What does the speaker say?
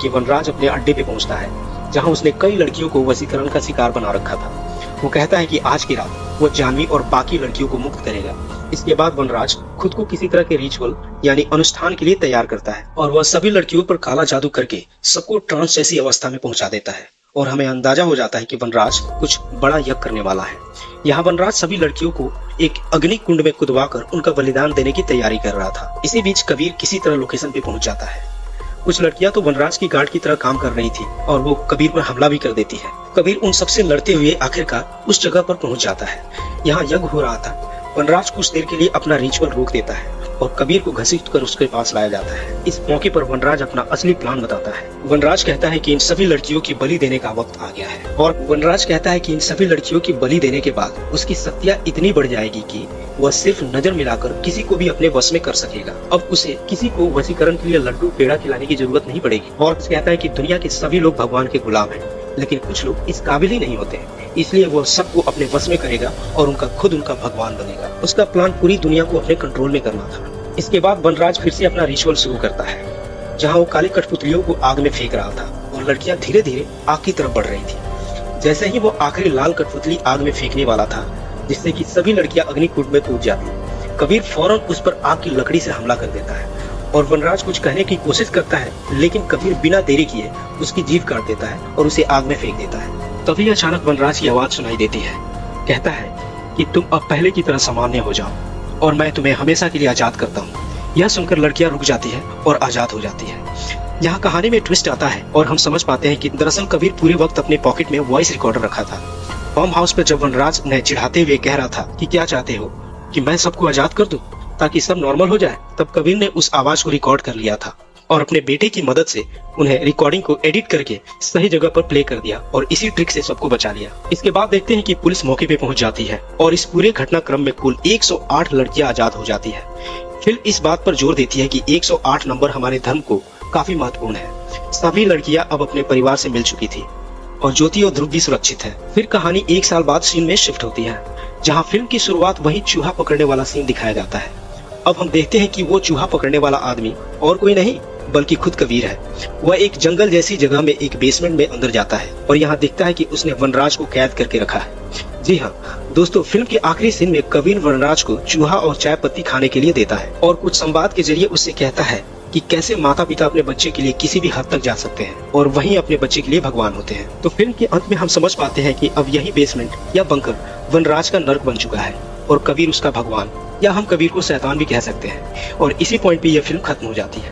कि वनराज अपने अड्डे पे पहुंचता है, जहां उसने कई लड़कियों को वशीकरण का शिकार बना रखा था। वो कहता है कि आज की रात वो जानवी और बाकी लड़कियों को मुक्त करेगा। इसके बाद वनराज खुद को किसी तरह के रिचुअल यानी अनुष्ठान के लिए तैयार करता है और वह सभी लड़कियों पर काला जादू करके सबको ट्रांस जैसी अवस्था में पहुंचा देता है और हमें अंदाजा हो जाता है कि वनराज कुछ बड़ा यज्ञ करने वाला है। यहाँ वनराज सभी लड़कियों को एक अग्नि कुंड में कुदवाकर उनका बलिदान देने की तैयारी कर रहा था। इसी बीच कबीर किसी तरह लोकेशन पे पहुंच जाता है। कुछ लड़कियां तो वनराज की गार्ड की तरह काम कर रही थी और वो कबीर पर हमला भी कर देती है। कबीर उन सबसे लड़ते हुए आखिरकार उस जगह पर पहुंच जाता है। यहाँ यज्ञ हो रहा था। वनराज कुछ देर के लिए अपना रिचुअल रोक देता है और कबीर को घसीटकर उसके पास लाया जाता है। इस मौके पर वनराज अपना असली प्लान बताता है। वनराज कहता है कि इन सभी लड़कियों की बलि देने का वक्त आ गया है और वनराज कहता है कि इन सभी लड़कियों की बलि देने के बाद उसकी शक्तियां इतनी बढ़ जाएगी कि वह सिर्फ नजर मिलाकर किसी को भी अपने वश में कर सकेगा। अब उसे किसी को वशीकरण के लिए लड्डू पेड़ा खिलाने की जरूरत नहीं पड़ेगी। और कहता है कि दुनिया के सभी लोग भगवान के गुलाम हैं, लेकिन कुछ लोग इस काबिल ही नहीं होते, इसलिए वह सबको अपने वश में करेगा और उनका भगवान बनेगा। उसका प्लान पूरी दुनिया को अपने कंट्रोल में करना था। इसके बाद वनराज फिर से अपना रिचुअल शुरू करता है, जहां वो काली कठपुतलियों को आग में फेंक रहा था और लड़कियां धीरे धीरे आग की तरफ बढ़ रही थी। जैसे ही वो आखिरी लाल कठपुतली आग में फेंकने वाला था, जिससे कि सभी लड़कियां अग्निकुंड में कूद जाती, कबीर फौरन उस पर आग की लकड़ी से हमला कर देता है और वनराज कुछ कहने की कोशिश करता है, लेकिन कबीर बिना देरी किए उसकी जीभ काट देता है और उसे आग में फेंक देता है। तभी अचानक वनराज की आवाज सुनाई देती है। कहता है कि तुम अब पहले की तरह सामान्य हो जाओ और मैं तुम्हें हमेशा के लिए आजाद करता हूँ। यह सुनकर लड़कियां रुक जाती है और आजाद हो जाती है। यहाँ कहानी में ट्विस्ट आता है और हम समझ पाते हैं कि दरअसल कबीर पूरे वक्त अपने पॉकेट में वॉइस रिकॉर्डर रखा था। फार्म हाउस पर जब वनराज ने चिढ़ाते हुए कह रहा था कि क्या चाहते हो कि मैं सबको आजाद कर दूं ताकि सब नॉर्मल हो जाए, तब कबीर ने उस आवाज को रिकॉर्ड कर लिया था और अपने बेटे की मदद से उन्हें रिकॉर्डिंग को एडिट करके सही जगह पर प्ले कर दिया और इसी ट्रिक से सबको बचा लिया। इसके बाद देखते हैं कि पुलिस मौके पे पहुंच जाती है और इस पूरे घटनाक्रम में कुल 108 लड़कियां आजाद हो जाती है। फिल्म इस बात पर जोर देती है कि 108 नंबर हमारे धर्म को काफी महत्वपूर्ण है। सभी लड़कियां अब अपने परिवार से मिल चुकी थी और ज्योति और ध्रुव भी सुरक्षित है। फिर कहानी 1 साल बाद सीन में शिफ्ट होती है, जहाँ फिल्म की शुरुआत वही चूहा पकड़ने वाला सीन दिखाया जाता है। अब हम देखते हैं कि वो चूहा पकड़ने वाला आदमी और कोई नहीं बल्कि खुद कबीर है। वह एक जंगल जैसी जगह में एक बेसमेंट में अंदर जाता है और यहाँ दिखता है कि उसने वनराज को कैद करके रखा है। जी हाँ दोस्तों, फिल्म के आखिरी सीन में कबीर वनराज को चूहा और चाय पत्ती खाने के लिए देता है और कुछ संवाद के जरिए उससे कहता है कि कैसे माता पिता अपने बच्चे के लिए किसी भी हद तक जा सकते हैं और वहीं अपने बच्चे के लिए भगवान होते हैं। तो फिल्म के अंत में हम समझ पाते हैं कि अब यही बेसमेंट या बंकर वनराज का नर्क बन चुका है और कबीर उसका भगवान, या हम कबीर को शैतान भी कह सकते हैं। और इसी पॉइंट पे यह फिल्म खत्म हो जाती है।